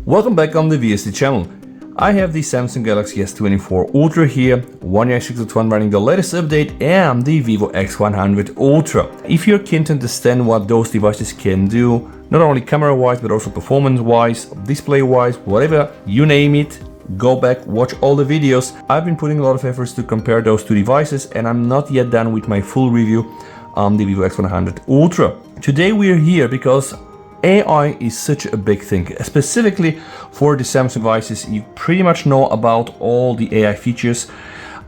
Welcome back on the VST channel. I have the Samsung Galaxy S24 Ultra here, One UI 6.1 running the latest update, and the Vivo X100 Ultra. If you're keen to understand what those devices can do, not only camera-wise but also performance-wise, display-wise, whatever, you name it, go back, watch all the videos. I've been putting a lot of efforts to compare those two devices, and I'm not yet done with my full review on the Vivo X100 Ultra. Today we're here because AI is such a big thing, specifically for the Samsung devices. You pretty much know about all the AI features.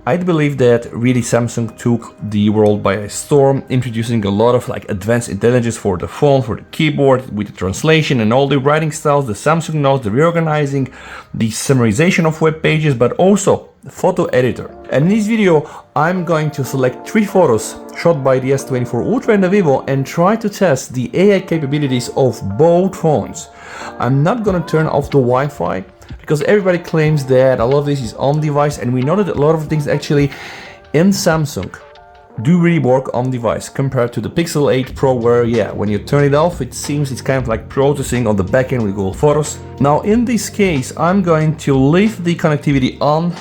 I believe that really Samsung took the world by storm, introducing a lot of advanced intelligence for the phone, for the keyboard, with the translation and all the writing styles, the Samsung notes, the reorganizing, the summarization of web pages, but also the photo editor. And in this video, I'm going to select 3 photos shot by the S24 Ultra and the Vivo and try to test the AI capabilities of both phones. I'm not gonna turn off the Wi-Fi because everybody claims that a lot of this is on device, and we know that a lot of things actually in Samsung do really work on device compared to the Pixel 8 Pro, where when you turn it off, it seems it's kind of like processing on the back end with Google Photos. Now in this case, I'm going to leave the connectivity on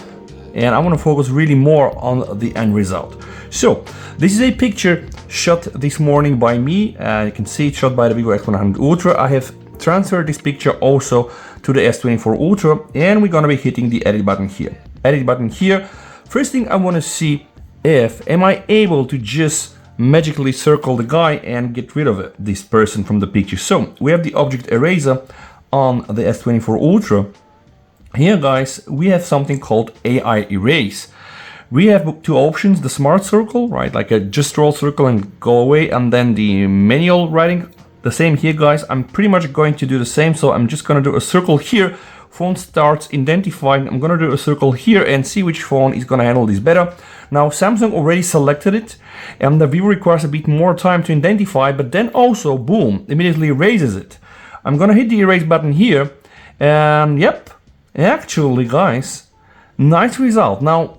and I want to focus really more on the end result. So this is a picture shot this morning by me. You can see it shot by the Vivo X100 Ultra. I have transferred this picture also to the S24 Ultra, and we're gonna be hitting the edit button here. Edit button here. First thing I want to see if am I able to just magically circle the guy and get rid of this person from the picture. So we have the object eraser on the S24 Ultra. Here guys, we have something called AI erase. We have 2 options, the smart circle, right, like a just scroll circle and go away, and then the manual writing. The same here guys, I'm pretty much going to do the same, so I'm just gonna do a circle here. Phone starts identifying, I'm gonna do a circle here and see which phone is gonna handle this better. Now Samsung already selected it, and the Vivo requires a bit more time to identify, but then also, boom, immediately erases it. I'm gonna hit the erase button here, and yep, actually guys, nice result. Now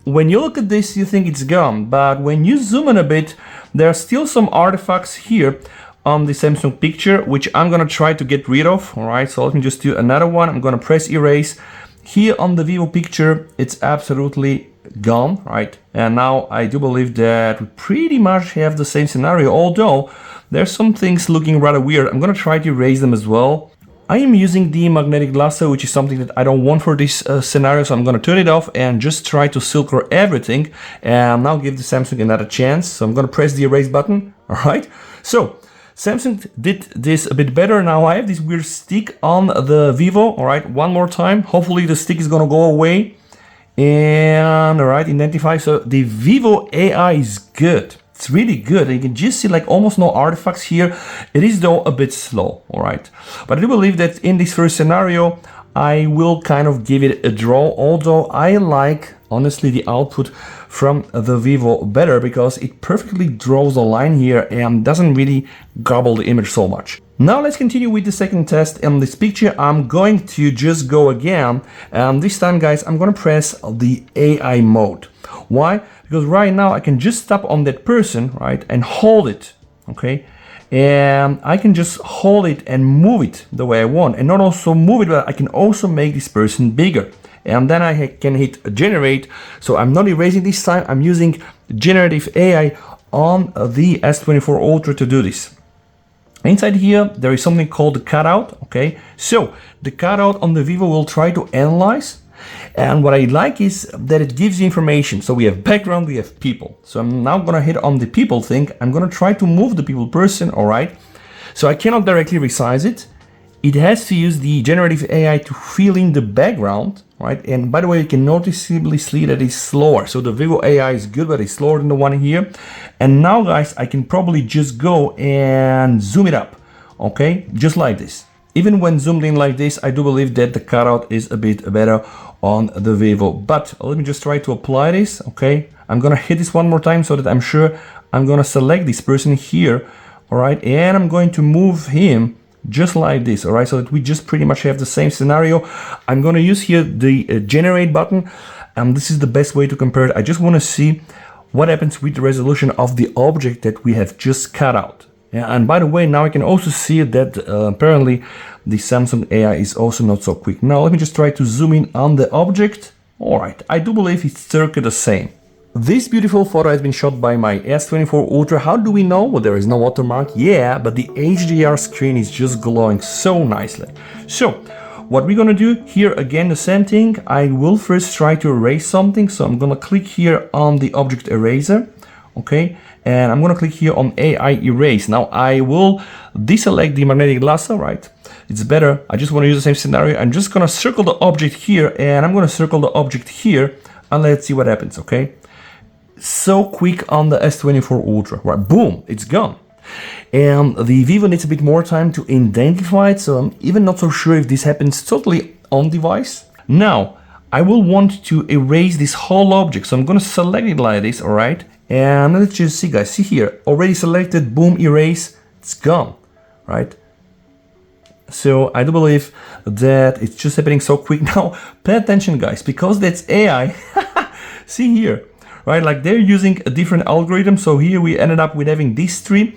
when you look at this, you think it's gone, but when you zoom in a bit, there are still some artifacts here on the Samsung picture, which I'm gonna try to get rid of. All right, so let me just do another one. I'm gonna press erase. Here on the Vivo picture, it's absolutely gone, right? And now I do believe that we pretty much have the same scenario, although there's some things looking rather weird. I'm gonna try to erase them as well. I am using the magnetic lasso, which is something that I don't want for this scenario, so I'm gonna turn it off and just try to circle everything, and now give the Samsung another chance. So I'm gonna press the erase button. All right, so Samsung did this a bit better. Now I have this weird stick on the Vivo. All right, one more time. Hopefully the stick is gonna go away. And all right, identify. So the Vivo AI is good. It's really good. You can just see almost no artifacts here. It is though a bit slow. All right, but I do believe that in this first scenario, I will kind of give it a draw. Although I like honestly the output from the Vivo better because it perfectly draws the line here and doesn't really gobble the image so much. Now let's continue with the second test. In this picture, I'm going to just go again, and this time guys, I'm gonna press the AI mode. Why? Because right now I can just tap on that person, right, and hold it, okay? And I can just hold it and move it the way I want, and not also move it, but I can also make this person bigger. And then I can hit generate. So I'm not erasing this time, I'm using generative AI on the S24 Ultra to do this. Inside here, there is something called the cutout, okay? So the cutout on the Vivo will try to analyze. And what I like is that it gives you information. So we have background, we have people. So I'm now gonna hit on the people thing. I'm gonna try to move the people person, all right? So I cannot directly resize it. It has to use the generative AI to fill in the background, right? And by the way, you can noticeably see that it's slower. So the Vivo AI is good, but it's slower than the one here. And now guys, I can probably just go and zoom it up, okay? Just like this. Even when zoomed in like this, I do believe that the cutout is a bit better on the Vivo. But let me just try to apply this, okay? I'm gonna hit this one more time so that I'm sure I'm gonna select this person here, all right? And I'm going to move him just like this, all right? So that we just pretty much have the same scenario. I'm gonna use here the generate button, and this is the best way to compare it. I just wanna see what happens with the resolution of the object that we have just cut out. Yeah, and by the way, now I can also see that apparently the Samsung AI is also not so quick. Now let me just try to zoom in on the object. Alright, I do believe it's circa the same. This beautiful photo has been shot by my S24 Ultra. How do we know? Well, there is no watermark. Yeah, but the HDR screen is just glowing so nicely. So, what we're gonna do here, again, the same thing. I will first try to erase something. So I'm gonna click here on the object eraser. Okay, and I'm gonna click here on AI erase. Now I will deselect the magnetic lasso, right? It's better. I just want to use the same scenario. I'm just gonna circle the object here, and I'm gonna circle the object here, and let's see what happens. Okay, so quick on the S24 Ultra, right? Boom, it's gone. And the Vivo needs a bit more time to identify it, so I'm even not so sure if this happens totally on device. Now I will want to erase this whole object, so I'm gonna select it like this, all right? And let's just see, guys, see here, already selected, boom, erase, it's gone, right? So I do believe that it's just happening so quick. Now, pay attention, guys, because that's AI. See here, right? Like they're using a different algorithm. So here we ended up with having this tree.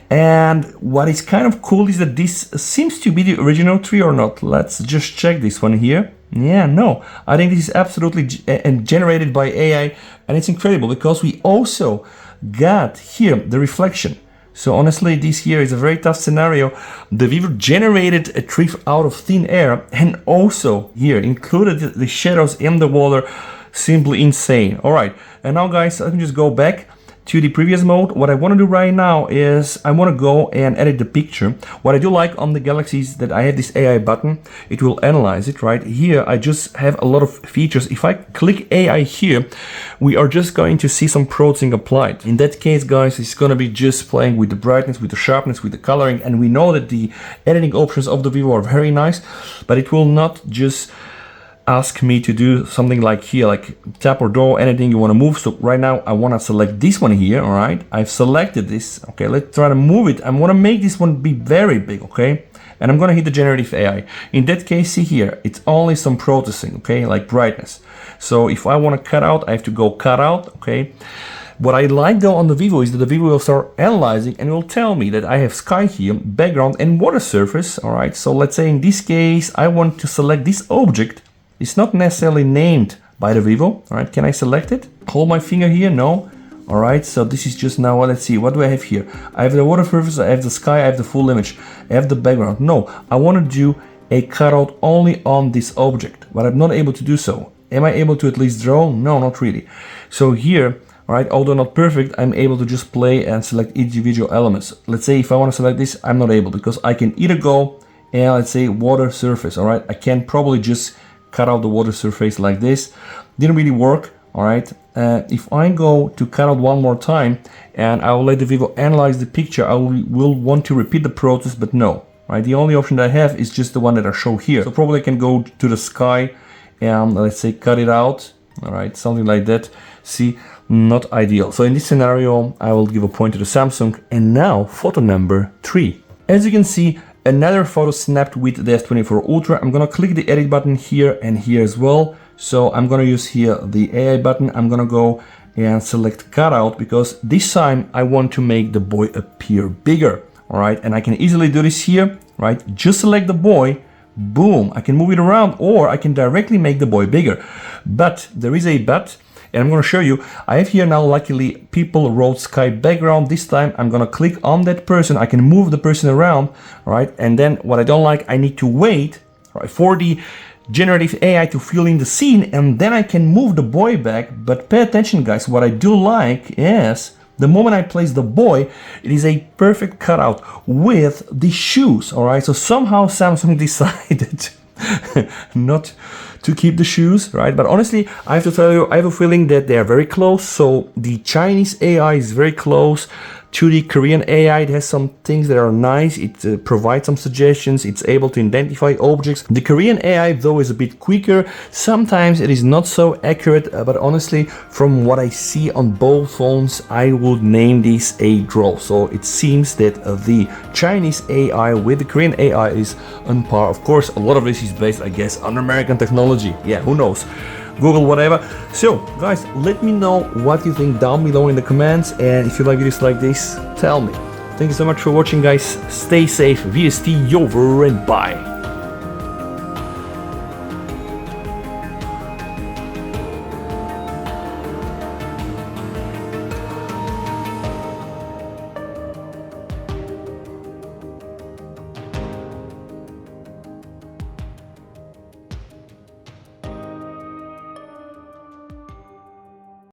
And what is kind of cool is that this seems to be the original tree or not. Let's just check this one here. Yeah, no, I think this is absolutely generated by AI, and it's incredible because we also got here the reflection. So honestly, this here is a very tough scenario. The Vivo generated a tree out of thin air, and also here included the shadows in the water. Simply insane. All right, and now guys, let me just go back to the previous mode. What I want to do right now is I want to go and edit the picture. What I do like on the Galaxy is that I have this AI button. It will analyze it, right? Here I just have a lot of features. If I click AI here, we are just going to see some processing applied. In that case, guys, it's going to be just playing with the brightness, with the sharpness, with the coloring, and we know that the editing options of the Vivo are very nice, but it will not just ask me to do something like here, like tap or draw anything you want to move. So right now I want to select this one here. All right, I've selected this. Okay, let's try to move it. I want to make this one be very big. Okay, and I'm going to hit the generative AI. In that case, see here, it's only some processing. Okay, like brightness. So if I want to cut out, I have to go cut out. Okay. What I like though on the Vivo is that the Vivo will start analyzing and will tell me that I have sky here, background and water surface. All right, so let's say in this case I want to select this object. It's not necessarily named by the Vivo. All right, can I select it? Hold my finger here, no. All right, so this is just now, let's see, what do I have here? I have the water surface, I have the sky, I have the full image, I have the background. No, I want to do a cutout only on this object, but I'm not able to do so. Am I able to at least draw? No, not really. So here, all right, although not perfect, I'm able to just play and select individual elements. Let's say if I want to select this, I'm not able because I can either go and let's say water surface, all right? I can probably just cut out the water surface like this. Didn't really work. All right, if I go to cut out one more time and I will let the Vivo analyze the picture, I will want to repeat the process, but no, right? The only option that I have is just the one that I show here. So probably I can go to the sky and let's say cut it out. All right, something like that. See, not ideal. So in this scenario, I will give a point to the Samsung. And now photo number 3. As you can see, another photo snapped with the S24 Ultra. I'm gonna click the edit button here and here as well. So I'm gonna use here the AI button. I'm gonna go and select cutout because this time I want to make the boy appear bigger. All right, and I can easily do this here, right? Just select the boy, boom, I can move it around, or I can directly make the boy bigger. But there is a but, and I'm going to show you. I have here now, luckily, people wrote sky background. This time I'm going to click on that person. I can move the person around, right? And then what I don't like, I need to wait, right, for the generative AI to fill in the scene, and then I can move the boy back. But pay attention, guys, what I do like is the moment I place the boy, it is a perfect cutout with the shoes, all right? So somehow Samsung decided not to keep the shoes, right? But honestly, I have to tell you, I have a feeling that they are very close. So the Chinese AI is very close to the Korean AI. It has some things that are nice. It provides some suggestions. It's able to identify objects. The Korean AI, though, is a bit quicker. Sometimes it is not so accurate, but honestly, from what I see on both phones, I would name this a draw. So it seems that the Chinese AI with the Korean AI is on par. Of course, a lot of this is based, I guess, on American technology. Yeah, who knows? Google, whatever. So guys, let me know what you think down below in the comments, and if you like videos like this, tell me Thank you so much for watching, guys. Stay safe. VST over and bye.